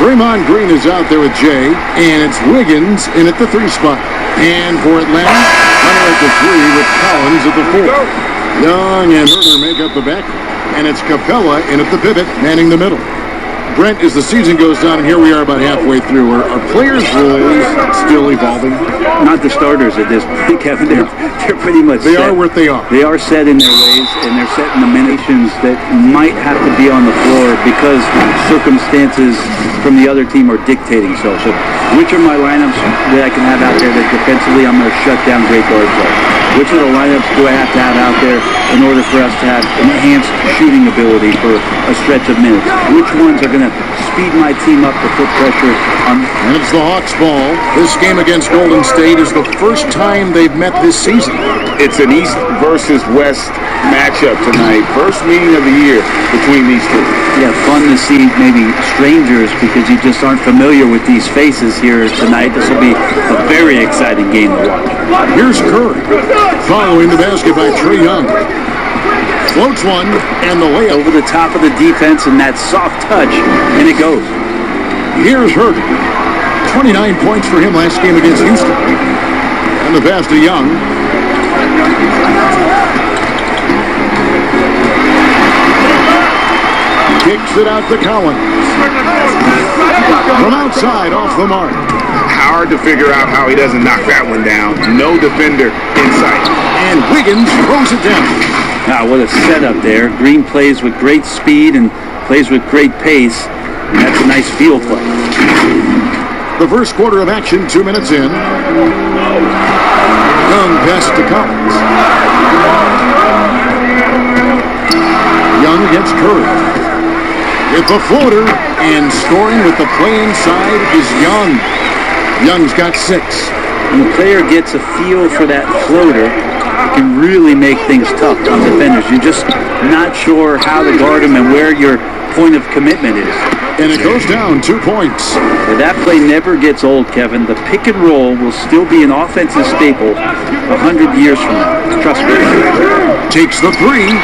Draymond Green is out there with Jay, and it's Wiggins in at the 3 spot. And for Atlanta, Hunter at the 3 with Collins at the 4. Young and Herter make up the back, and it's Capella in at the pivot, manning the middle. Brent, as the season goes on, and here we are about halfway through, are players' roles still evolving? Not the starters at this point, Kevin. They're pretty much They set. are what they are. They are set in their ways, and they're set in the dimensions that might have to be on the floor because circumstances from the other team are dictating so. So which are my lineups that I can have out there that defensively I'm going to shut down great guard play? Which of the lineups do I have to have out there in order for us to have enhanced shooting ability for a stretch of minutes? Which ones are going to speed my team up to put pressure on? And it's the Hawks' ball. This game against Golden State is the first time they've met this season. It's an East versus West matchup tonight. First meeting of the year between these two. Yeah, fun to see maybe strangers because you just aren't familiar with these faces here tonight. This will be a very exciting game to watch. Here's Curry, following the basket by Trae Young. Floats one, and the layup. Over the top of the defense and that soft touch, and it goes. Here's Herter. 29 points for him last game against Houston. And the pass to Young. Kicks it out to Collins. From outside, off the mark. Hard to figure out how he doesn't knock that one down. No defender in sight. And Wiggins throws it down. Wow, what a setup there. Green plays with great speed and plays with great pace. And that's a nice field play. The first quarter of action, 2 minutes in. Young pass to Collins. Young against Curry. It's a floater, and scoring with the play inside is Young. Young's got 6. When the player gets a feel for that floater, it can really make things tough on defenders. You're just not sure how to guard them and where your point of commitment is. And it goes down 2 points. But that play never gets old, Kevin. The pick and roll will still be an offensive staple 100 years from now. Trust me. Takes the 3.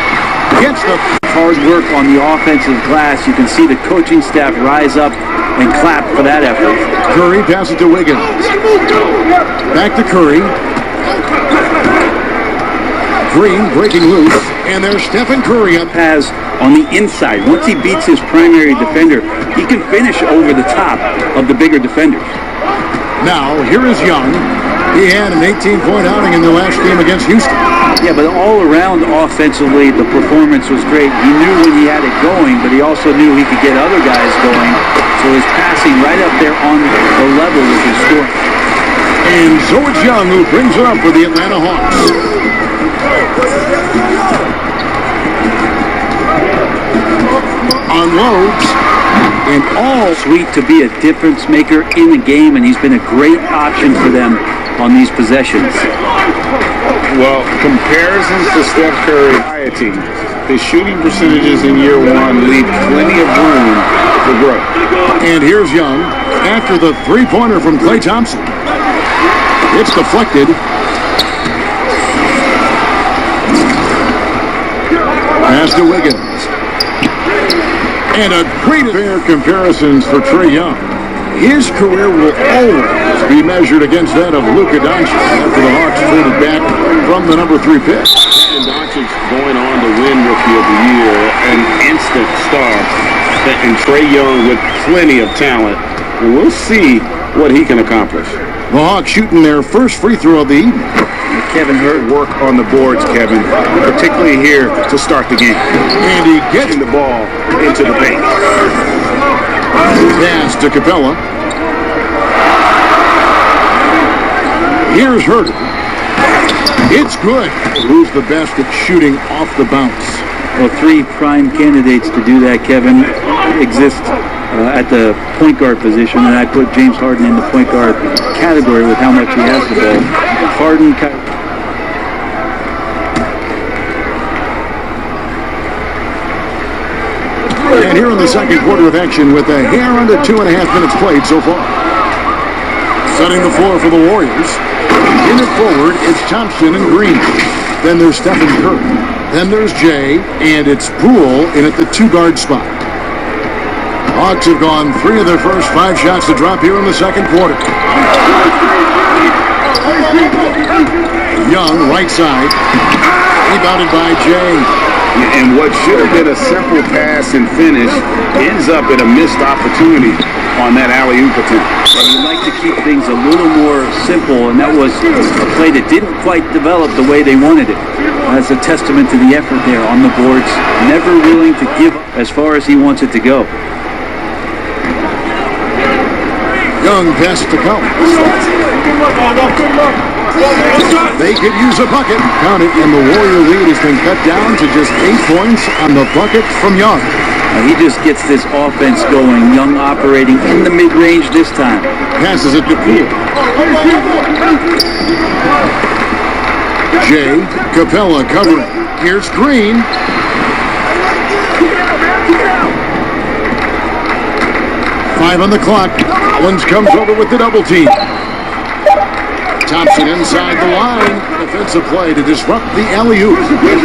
Gets the hard work on the offensive glass. You can see the coaching staff rise up and clap for that effort. Curry passes to Wiggins. Back to Curry. Green breaking loose, and there's Stephen Curry up. Has on the inside. Once he beats his primary defender, he can finish over the top of the bigger defenders. Now, here is Young. He had an 18-point outing in the last game against Houston. Yeah, but all around offensively, the performance was great. He knew when he had it going, but he also knew he could get other guys going. So his passing right up there on the level with his scoring. And so it's Young who brings it up for the Atlanta Hawks. Unloads. And all sweet to be a difference maker in the game, and he's been a great option for them on these possessions. Well, comparisons to Steph Curry, his shooting percentages in year 1 leave plenty of room for growth. And here's Young after the 3-pointer from Klay Thompson. It's deflected. Pass to Wiggins. And a great fair comparisons for Trae Young. His career will always be measured against that of Luka Doncic after the Hawks traded back from the number 3 pick. And Doncic going on to win Rookie of the Year, an instant star. And Trae Young with plenty of talent. And we'll see what he can accomplish. The Hawks shooting their first free throw of the evening. Kevin Hurt work on the boards, Kevin, particularly here to start the game. And he gets the ball into the paint. Pass to Capella. Here's Herter. It's good. Who's the best at shooting off the bounce? Well, 3 prime candidates to do that, Kevin, exist at the point guard position, and I put James Harden in the point guard category with how much he has the ball. Harden. And here in the second quarter of action with a hair under 2.5 minutes played so far. Setting the floor for the Warriors. In it forward, it's Thompson and Green. Then there's Stephen Curry. Then there's Jay, and it's Poole in at the 2-guard spot. Hawks have gone 3 of their first 5 shots to drop here in the second quarter. Young, right side. Rebounded by Jay. And what should have been a simple pass and finish ends up in a missed opportunity on that alley-oop attempt. And you like to keep things a little more simple, and that was a play that didn't quite develop the way they wanted it. That's a testament to the effort there on the boards, never willing to give up as far as he wants it to go. Young passes to Collins. They could use a bucket. Count it, and the Warrior lead has been cut down to just 8 points on the bucket from Young. He just gets this offense going. Young operating in the mid-range this time. Passes it to Poole. Jay, Capella covering. Here's Green. Five on the clock. Collins comes over with the double team. Thompson inside the line. Defensive play to disrupt the alley-oop.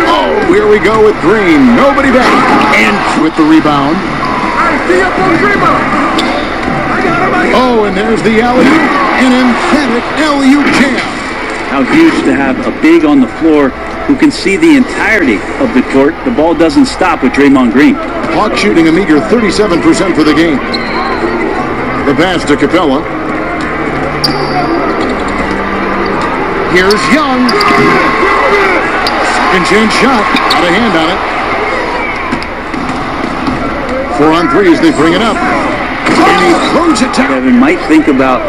Oh, here we go with Green. Nobody back. And with the rebound. Oh, and there's the alley-oop. An emphatic alley-oop jam. How huge to have a big on the floor who can see the entirety of the court. The ball doesn't stop with Draymond Green. Hawks shooting a meager 37% for the game. The pass to Capella. Here's Young. Second chance shot. Out of hand on it. 4 on 3 as they bring it up. And he throws it to Kevin might think about,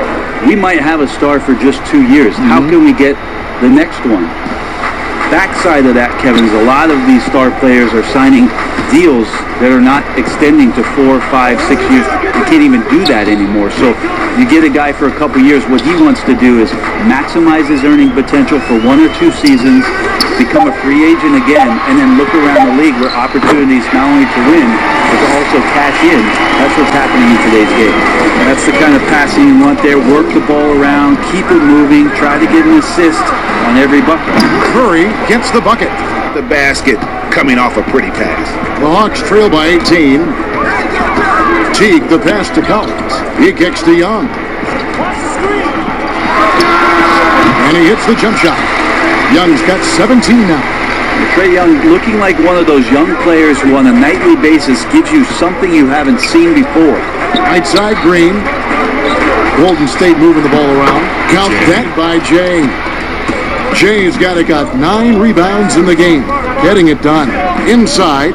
we might have a star for just 2 years. How can we get the next one? Backside of that, Kevin, is a lot of these star players are signing deals that are not extending to 4, 5, 6 years. You can't even do that anymore. So you get a guy for a couple years. What he wants to do is maximize his earning potential for 1 or 2 seasons, become a free agent again, and then look around the league where opportunities not only to win, but to also cash in. That's what's happening in today's game. That's the kind of passing you want there. Work the ball around, keep it moving, try to get an assist on every bucket. Curry gets the bucket. The basket coming off a pretty pass. The Hawks trail by 18. Teague, the pass to Collins. He kicks to Young. And he hits the jump shot. Young's got 17 now. Trae Young, looking like one of those young players who on a nightly basis gives you something you haven't seen before. Right side, Green. Golden State moving the ball around. Count that by Jay. Jay's got 9 rebounds in the game. Getting it done. Inside.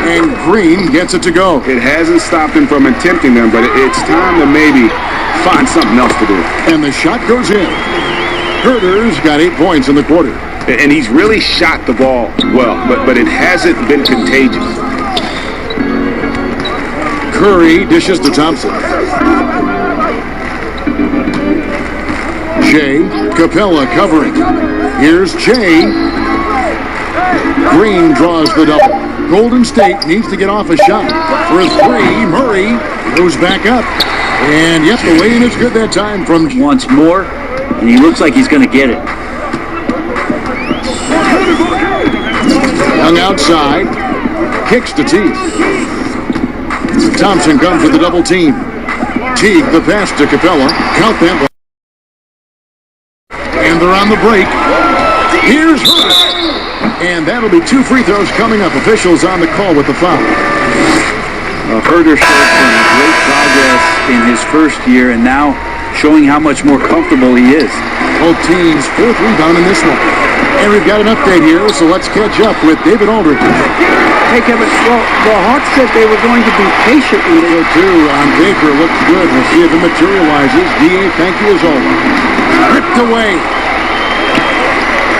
And Green gets it to go. It hasn't stopped him from attempting them, but it's time to maybe find something else to do. And the shot goes in. Herter's got 8 points in the quarter. And he's really shot the ball well, but it hasn't been contagious. Curry dishes to Thompson. Jay, Capella covering. Here's Jay. Green draws the double. Golden State needs to get off a shot. For a 3, Murray goes back up. And yep, the lay-in is good that time from... Wants more, and he looks like he's going to get it. Young outside. Kicks to Teague. Thompson comes with the double team. Teague, the pass to Capella. Count them. And they're on the break. Here's Herter. And that'll be 2 free throws coming up. Officials on the call with the foul. Herter showed some great progress in his first year and now showing how much more comfortable he is. Both teams 4th rebound in this one. And we've got an update here, so let's catch up with David Aldridge. Hey, Kevin, well, the Hawks said they were going to be patient with it. So, too, on paper, looks good. We'll see if it materializes. D.A., thank you as always. Ripped away.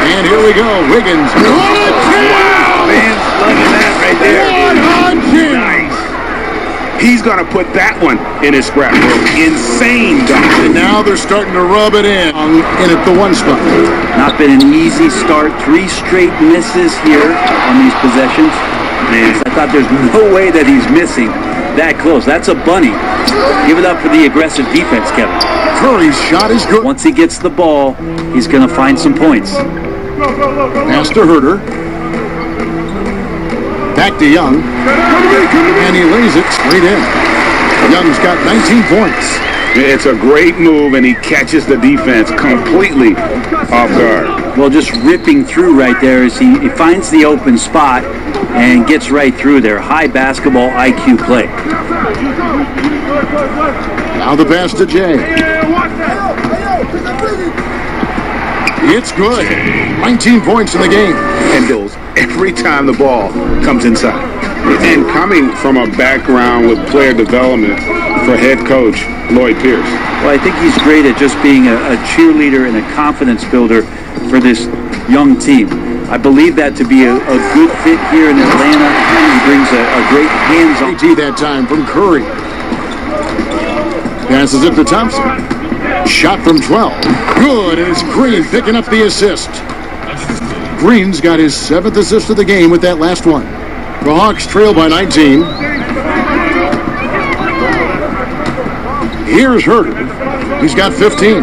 And here we go. Wiggins. Wow, man, loving that right there. Nice. He's going to put that one in his scrapbook. Insane dunk. And now they're starting to rub it in at the 1 spot. Not been an easy start. 3 straight misses here on these possessions. Man, I thought there's no way that he's missing that close. That's a bunny. Give it up for the aggressive defense, Kevin. Curry's shot is good. Once he gets the ball, he's going to find some points. Pass to Herter. Back to Young. And he lays it straight in. Young's got 19 points. It's a great move, and he catches the defense completely off guard. Well, just ripping through right there as he finds the open spot and gets right through there. High basketball IQ play. Now the pass to Jay. It's good. 19 points in the game. Handles every time the ball comes inside. And coming from a background with player development for head coach Lloyd Pierce. Well, I think he's great at just being a cheerleader and a confidence builder for this young team. I believe that to be a good fit here in Atlanta. He brings a great hands-on. AT that time from Curry. Passes it to Thompson. Shot from 12. Good, and it's Green picking up the assist. Green's got his 7th assist of the game with that last one. The Hawks trail by 19. Here's Herter. He's got 15.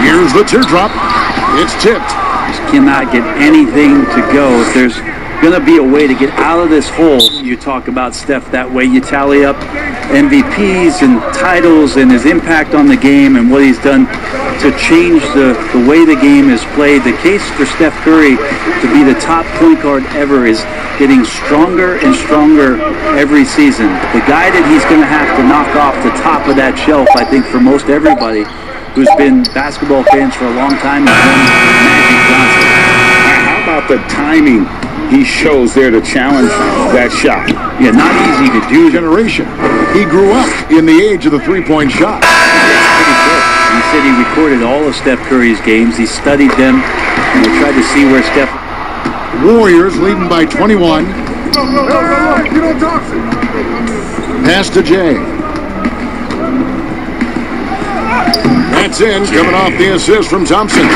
Here's the teardrop. It's tipped. Just cannot get anything to go. If there's going to be a way to get out of this hole, you talk about Steph that way. You tally up MVPs and titles and his impact on the game and what he's done to change the way the game is played. The case for Steph Curry to be the top point guard ever is getting stronger and stronger every season. The guy that he's going to have to knock off the top of that shelf, I think, for most everybody who's been basketball fans for a long time, is Magic Johnson. How about the timing he shows there to challenge that shot? Yeah, not easy to do. Generation. He grew up in the age of the three-point shot. Pretty good. He said he recorded all of Steph Curry's games. He studied them, and he tried to see where Steph... Warriors leading by 21. Pass to Jay. That's in, coming off the assist from Thompson.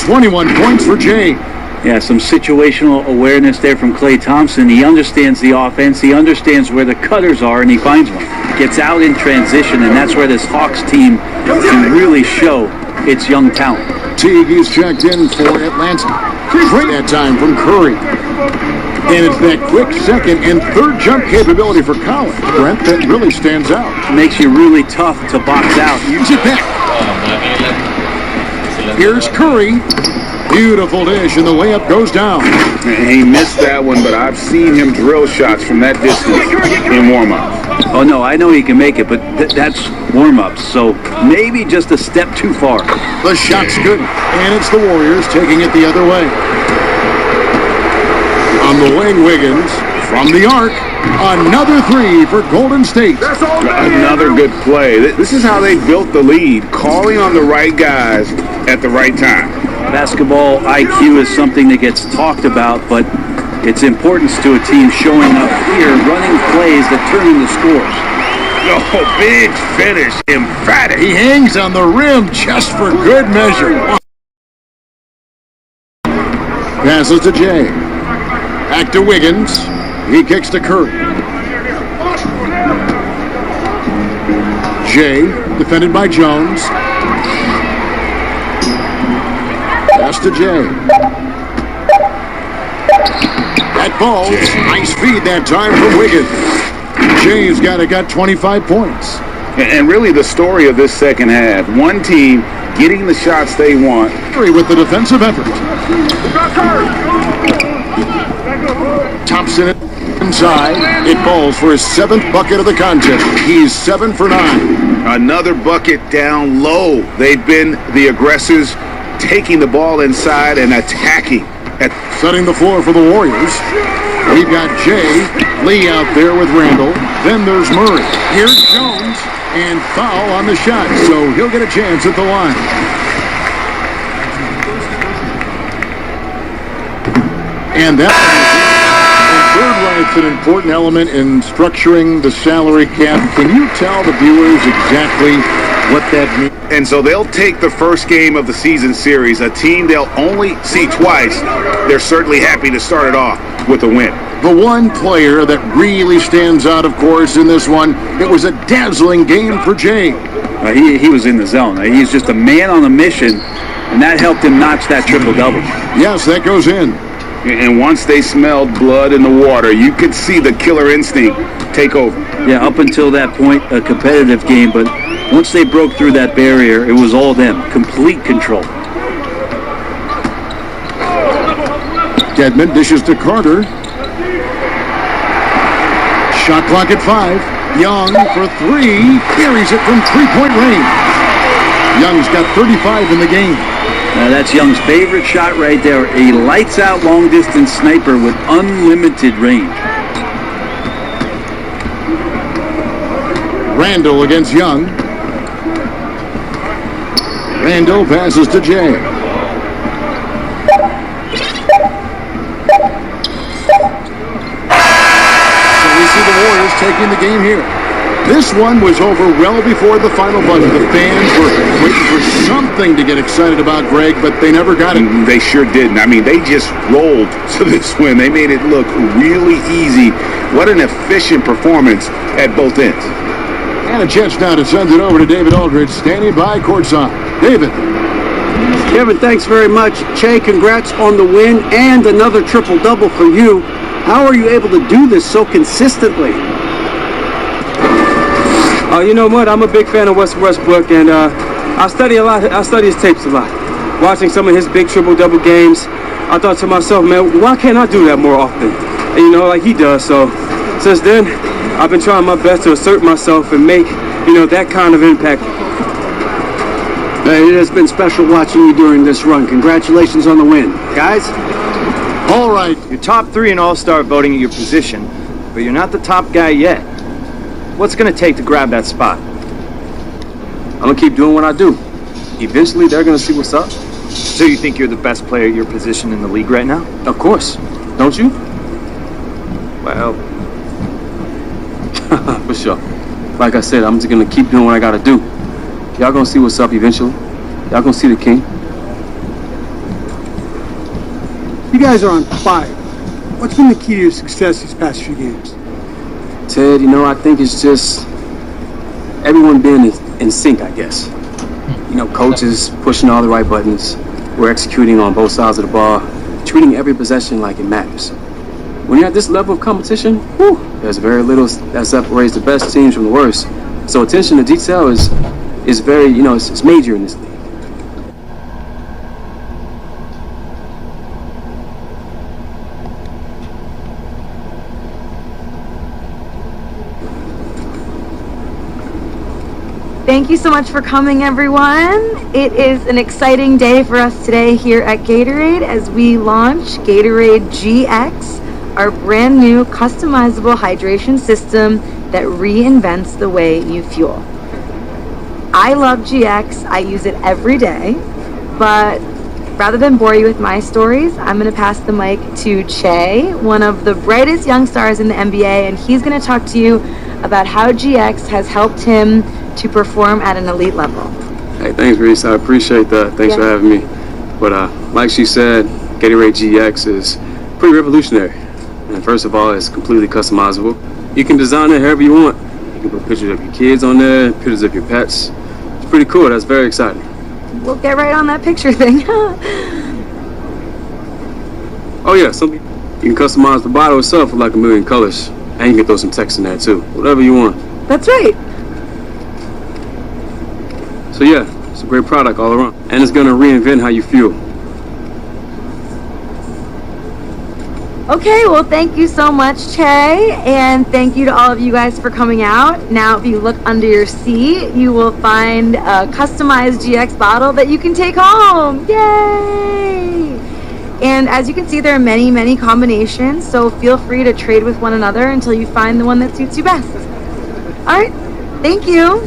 21 points for Jay. Yeah, some situational awareness there from Klay Thompson. He understands the offense. He understands where the cutters are, and he finds one. Gets out in transition, and that's where this Hawks team can really show its young talent. Teague is checked in for Atlanta. Great that time from Curry. And it's that quick second and third jump capability for Collins, Brent, that really stands out. Makes you really tough to box out. Use it back. Here's Curry. Beautiful dish, and the layup goes down. He missed that one, but I've seen him drill shots from that distance in warm-up. Oh, no, I know he can make it, but that's warm-ups, so maybe just a step too far. The shot's good, and it's the Warriors taking it the other way. On the wing, Wiggins, from the arc, another three for Golden State. Another good play. This is how they built the lead, calling on the right guys at the right time. Basketball IQ is something that gets talked about, but its importance to a team showing up here, running plays that turn into scores. Oh, big finish, emphatic. He hangs on the rim just for good measure. Passes to Jay. Back to Wiggins. He kicks to Curry. Jay, defended by Jones. Pass to Jay. That falls. Nice feed that time from Wiggins. Jay's got 25 points. And really the story of this second half, one team getting the shots they want. With the defensive effort. Thompson inside. It falls for his 7th bucket of the contest. He's 7 for 9. Another bucket down low. They've been the aggressors, taking the ball inside and attacking. Setting the floor for the Warriors. We've got Jay, Lee out there with Randall. Then there's Murray. Here's Jones, and foul on the shot, so he'll get a chance at the line. And that third right's an important element in structuring the salary cap. Can you tell the viewers exactly what that means? And so they'll take the first game of the season series, a team they'll only see twice. They're certainly happy to start it off with a win. The one player that really stands out, of course, in this one, it was a dazzling game for Jay. He was in the zone. He's just a man on a mission, and that helped him notch that triple-double. Yes, that goes in. And once they smelled blood in the water, you could see the killer instinct take over. Yeah, up until that point, a competitive game, but once they broke through that barrier, it was all them. Complete control. Dedman dishes to Carter. Shot clock at 5. Young for 3. Carries it from three-point range. Young's got 35 in the game. Now that's Young's favorite shot right there. A lights-out long-distance sniper with unlimited range. Randall against Young. Randall passes to Jay. So we see the Warriors taking the game here. This one was over well before the final buzzer. The fans were waiting for something to get excited about, Greg, but they never got it. They sure didn't. I mean, they just rolled to this win. They made it look really easy. What an efficient performance at both ends. And a chance now to send it over to David Aldridge, standing by courtside. David. Kevin, thanks very much. Che, congrats on the win and another triple-double for you. How are you able to do this so consistently? You know what? I'm a big fan of Westbrook, and I study a lot. I study his tapes a lot. Watching some of his big triple-double games, I thought to myself, man, why can't I do that more often? And, you know, like he does. So since then, I've been trying my best to assert myself and make, you know, that kind of impact. It has been special watching you during this run. Congratulations on the win. Guys? All right. You're top 3 in All-Star voting at your position, but you're not the top guy yet. What's it going to take to grab that spot? I'm going to keep doing what I do. Eventually, they're going to see what's up. So you think you're the best player at your position in the league right now? Of course. Don't you? Well, for sure. Like I said, I'm just going to keep doing what I got to do. Y'all going to see what's up eventually. Y'all going to see the king. You guys are on fire. What's been the key to your success these past few games? Ted, you know, I think it's just everyone being in sync, I guess. You know, coaches pushing all the right buttons. We're executing on both sides of the ball, treating every possession like it matters. When you're at this level of competition, there's very little that separates the best teams from the worst. So attention to detail is very, you know, it's major in this league. Thank you so much for coming, everyone. It is an exciting day for us today here at Gatorade as we launch Gatorade GX, our brand new customizable hydration system that reinvents the way you fuel. I love GX. I use it every day, but rather than bore you with my stories, I'm going to pass the mic to Che, one of the brightest young stars in the NBA, and he's going to talk to you about how GX has helped him to perform at an elite level. Hey, thanks, Reese. I appreciate that. Thanks for having me. But like she said, Gatorade GX is pretty revolutionary. And first of all, it's completely customizable. You can design it however you want. You can put pictures of your kids on there, pictures of your pets. It's pretty cool. That's very exciting. We'll get right on that picture thing. Oh yeah, you can customize the bottle itself with like 1,000,000 colors. And you can throw some text in there too. Whatever you want. That's right. So yeah, it's a great product all around. And it's gonna reinvent how you fuel. Okay, well, thank you so much, Che, and thank you to all of you guys for coming out. Now, if you look under your seat, you will find a customized GX bottle that you can take home. Yay! And as you can see, there are many, many combinations, so feel free to trade with one another until you find the one that suits you best. All right, thank you.